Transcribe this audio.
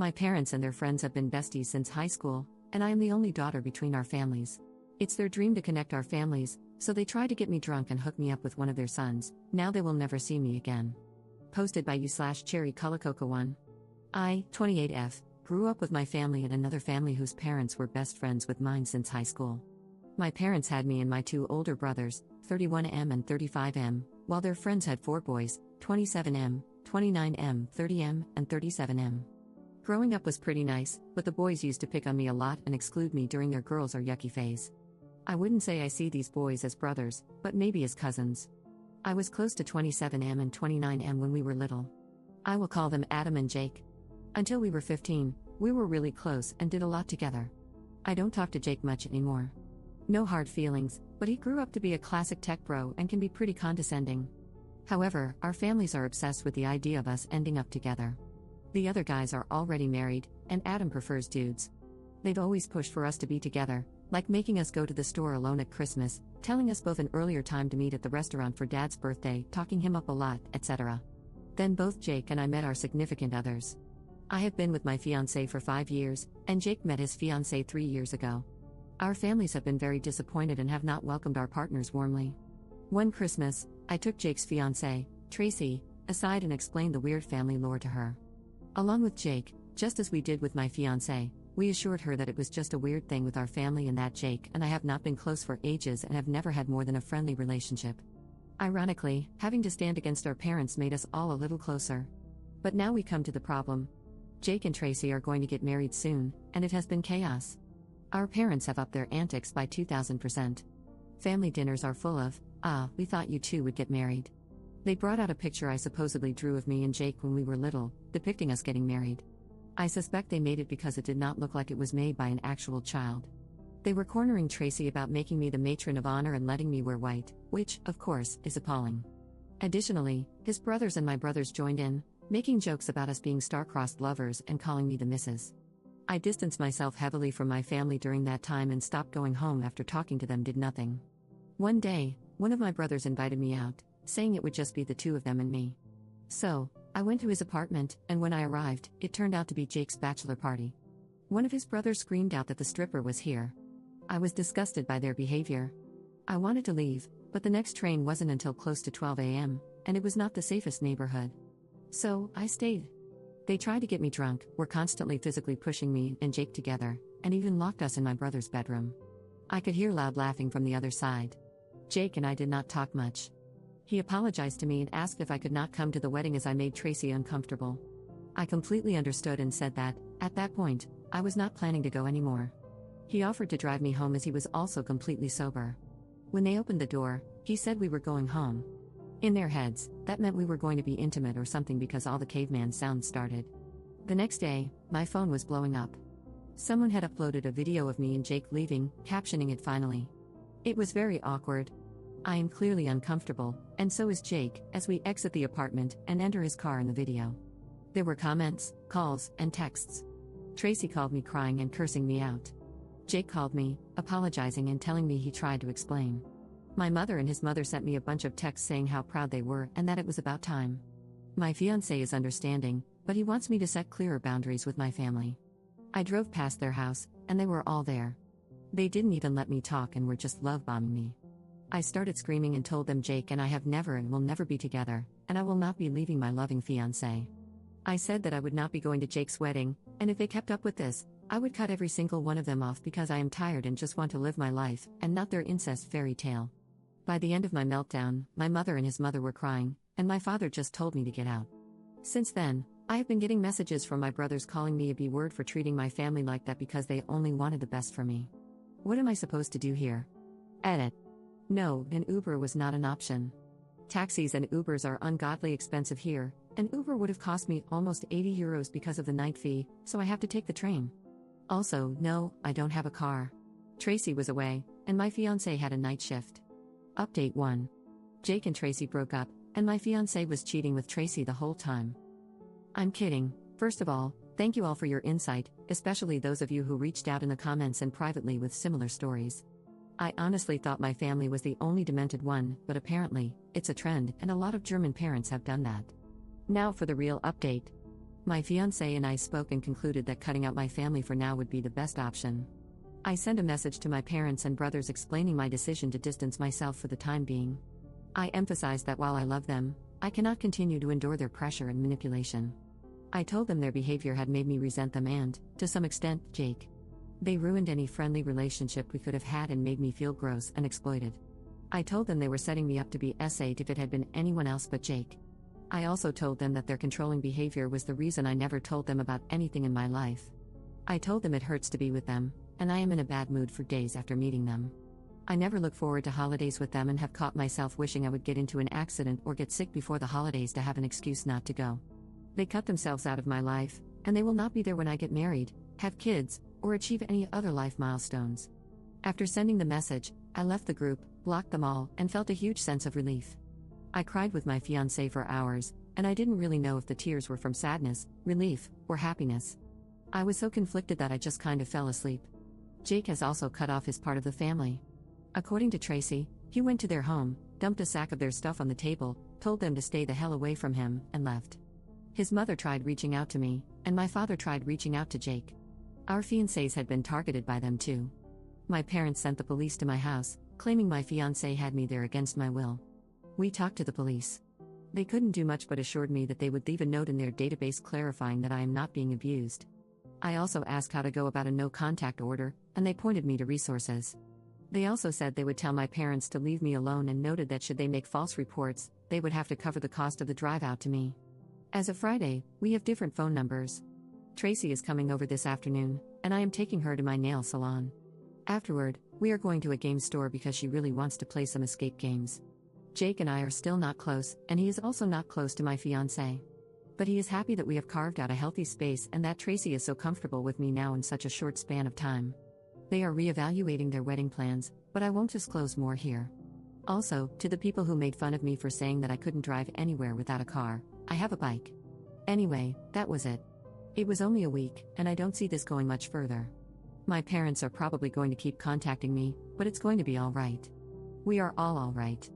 My parents and their friends have been besties since high school, and I am the only daughter between our families. It's their dream to connect our families, so they try to get me drunk and hook me up with one of their sons. Now they will never see me again. Posted by you/Cherry Colacoca 1. I, 28F, grew up with my family and another family whose parents were best friends with mine since high school. My parents had me and my two older brothers, 31M and 35M, while their friends had four boys, 27M, 29M, 30M, and 37M. Growing up was pretty nice, but the boys used to pick on me a lot and exclude me during their girls or yucky phase. I wouldn't say I see these boys as brothers, but maybe as cousins. I was close to 27M and 29M when we were little. I will call them Adam and Jake. Until we were 15, we were really close and did a lot together. I don't talk to Jake much anymore. No hard feelings, but he grew up to be a classic tech bro and can be pretty condescending. However, our families are obsessed with the idea of us ending up together. The other guys are already married, and Adam prefers dudes. They've always pushed for us to be together, like making us go to the store alone at Christmas, telling us both an earlier time to meet at the restaurant for Dad's birthday, talking him up a lot, etc. Then both Jake and I met our significant others. I have been with my fiancé for 5 years, and Jake met his fiancée 3 years ago. Our families have been very disappointed and have not welcomed our partners warmly. One Christmas, I took Jake's fiancée, Tracy, aside and explained the weird family lore to her. Along with Jake, just as we did with my fiancé, we assured her that it was just a weird thing with our family and that Jake and I have not been close for ages and have never had more than a friendly relationship. Ironically, having to stand against our parents made us all a little closer. But now we come to the problem. Jake and Tracy are going to get married soon, and it has been chaos. Our parents have upped their antics by 2,000%. Family dinners are full of, we thought you two would get married. They brought out a picture I supposedly drew of me and Jake when we were little, depicting us getting married. I suspect they made it because it did not look like it was made by an actual child. They were cornering Tracy about making me the matron of honor and letting me wear white, which, of course, is appalling. Additionally, his brothers and my brothers joined in, making jokes about us being star-crossed lovers and calling me the missus. I distanced myself heavily from my family during that time and stopped going home after talking to them did nothing. One day, one of my brothers invited me out, saying it would just be the two of them and me. So, I went to his apartment, and when I arrived, it turned out to be Jake's bachelor party. One of his brothers screamed out that the stripper was here. I was disgusted by their behavior. I wanted to leave, but the next train wasn't until close to 12 a.m., and it was not the safest neighborhood. So, I stayed. They tried to get me drunk, were constantly physically pushing me and Jake together, and even locked us in my brother's bedroom. I could hear loud laughing from the other side. Jake and I did not talk much. He apologized to me and asked if I could not come to the wedding as I made Tracy uncomfortable. I completely understood and said that, at that point, I was not planning to go anymore. He offered to drive me home as he was also completely sober. When they opened the door, he said we were going home. In their heads, that meant we were going to be intimate or something because all the caveman sounds started. The next day, my phone was blowing up. Someone had uploaded a video of me and Jake leaving, captioning it finally. It was very awkward. I am clearly uncomfortable, and so is Jake, as we exit the apartment and enter his car in the video. There were comments, calls, and texts. Tracy called me crying and cursing me out. Jake called me, apologizing and telling me he tried to explain. My mother and his mother sent me a bunch of texts saying how proud they were and that it was about time. My fiancé is understanding, but he wants me to set clearer boundaries with my family. I drove past their house, and they were all there. They didn't even let me talk and were just love-bombing me. I started screaming and told them Jake and I have never and will never be together, and I will not be leaving my loving fiancé. I said that I would not be going to Jake's wedding, and if they kept up with this, I would cut every single one of them off because I am tired and just want to live my life, and not their incest fairy tale. By the end of my meltdown, my mother and his mother were crying, and my father just told me to get out. Since then, I have been getting messages from my brothers calling me a B-word for treating my family like that because they only wanted the best for me. What am I supposed to do here? Edit. No, an Uber was not an option. Taxis and Ubers are ungodly expensive here, and Uber would have cost me almost €80 because of the night fee, so I have to take the train. Also, no, I don't have a car. Tracy was away, and my fiancé had a night shift. Update 1. Jake and Tracy broke up, and my fiancé was cheating with Tracy the whole time. I'm kidding. First of all, thank you all for your insight, especially those of you who reached out in the comments and privately with similar stories. I honestly thought my family was the only demented one, but apparently, it's a trend, and a lot of German parents have done that. Now for the real update. My fiancé and I spoke and concluded that cutting out my family for now would be the best option. I sent a message to my parents and brothers explaining my decision to distance myself for the time being. I emphasized that while I love them, I cannot continue to endure their pressure and manipulation. I told them their behavior had made me resent them and, to some extent, Jake. They ruined any friendly relationship we could have had and made me feel gross and exploited. I told them they were setting me up to be S8 if it had been anyone else but Jake. I also told them that their controlling behavior was the reason I never told them about anything in my life. I told them it hurts to be with them, and I am in a bad mood for days after meeting them. I never look forward to holidays with them and have caught myself wishing I would get into an accident or get sick before the holidays to have an excuse not to go. They cut themselves out of my life, and they will not be there when I get married, have kids, or achieve any other life milestones. After sending the message, I left the group, blocked them all, and felt a huge sense of relief. I cried with my fiancé for hours, and I didn't really know if the tears were from sadness, relief, or happiness. I was so conflicted that I just kind of fell asleep. Jake has also cut off his part of the family. According to Tracy, he went to their home, dumped a sack of their stuff on the table, told them to stay the hell away from him, and left. His mother tried reaching out to me, and my father tried reaching out to Jake. Our fiancés had been targeted by them too. My parents sent the police to my house, claiming my fiancé had me there against my will. We talked to the police. They couldn't do much but assured me that they would leave a note in their database clarifying that I am not being abused. I also asked how to go about a no-contact order, and they pointed me to resources. They also said they would tell my parents to leave me alone and noted that should they make false reports, they would have to cover the cost of the drive out to me. As of Friday, we have different phone numbers. Tracy is coming over this afternoon, and I am taking her to my nail salon. Afterward, we are going to a game store because she really wants to play some escape games. Jake and I are still not close, and he is also not close to my fiancé. But he is happy that we have carved out a healthy space and that Tracy is so comfortable with me now in such a short span of time. They are re-evaluating their wedding plans, but I won't disclose more here. Also, to the people who made fun of me for saying that I couldn't drive anywhere without a car, I have a bike. Anyway, that was it. It was only a week, and I don't see this going much further. My parents are probably going to keep contacting me, but it's going to be all right. We are all right.